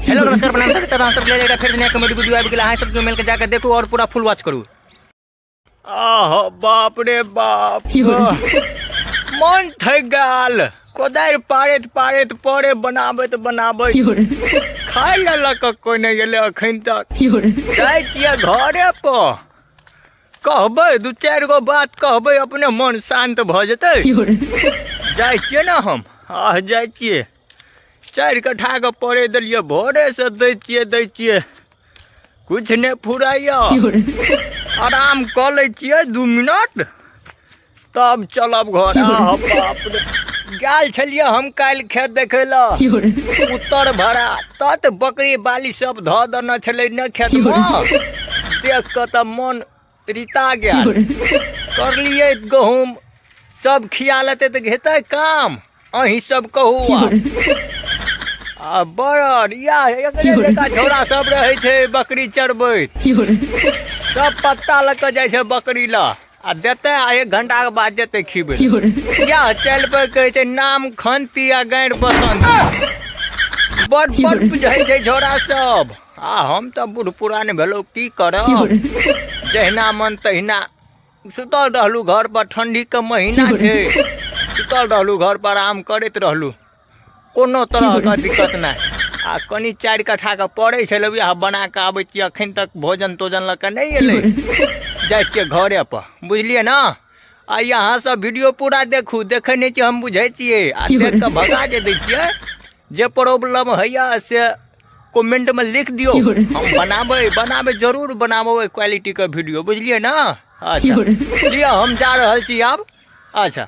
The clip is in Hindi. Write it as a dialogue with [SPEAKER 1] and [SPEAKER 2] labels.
[SPEAKER 1] हेलो नमस्कार प्रणाम सर आप सब ले लेगा फिर नया कॉमेडी वीडियो आबि गेला है सब जो मिल के जाकर देखो और पूरा फुल वॉच करू। आह बाप रे बाप मन थक गेल कोदारि पारैत पारैत पड़े बनाबैत बनाबैत खाय लेलक कोई नहीं गेले अखन तक जाइ छियै घरे पर कहबै दू चारि गो बात कहबै अपने मन शांत भऽ जेतै। जाइ छियै ने हम जाइ छियै 4 कट्ठा के पड़े दिलिए भोरे से दै छियै कुछ नहीं फुराइया आराम कर ले छियै 2 मिनट तब चलब घर। बाप रे गेल छलिए हम काल्हि खेत देखे ला उत्तर भरा तत बकरी बाली सब धऽ देने छलै ने खेत में देख के त मन रिता गेल करलिए गहूम सब खिया लेते तो हेतै काम अहीं सब कहू। बड़ या एकरे जका झोरा सब रहे छे बकरी चरबैत सब पत्ता लग के जाय छे बकरी ला आ देते आ 1 घंटा के बाद जेते खिबे या चल पे कहे छे नाम खंती आ गाड़ बसंत बड़ बड़ बुझाई छे झोरा सब। हम तो बूढ़ पुरान भेलो की करब जहिना मन तहिना सुतल रहलू घर पर ठंडी के महीना छे सुतल रहलू घर पर आराम करैत रहलू कोनो तरह का दिक्कत नहीं। आ कनी 4 कट्ठा के पड़े छे बना के आबै छी अखन तक भोजन तोजन लग के नहीं एले जाइ छियै घरे पर बुझलिए ना। आ यहाँ सब वीडियो पूरा देखू देखे नहीं छी हम बुझे छियै आ देख के भगा जे दै छियै जे प्रॉब्लम हैया से कमेंट में लिख दियो हम बनाबे जरूर बनाबे क्वालिटी का वीडियो बुझलिए ना। अच्छा लिया हम जा रहल छी आब। अच्छा।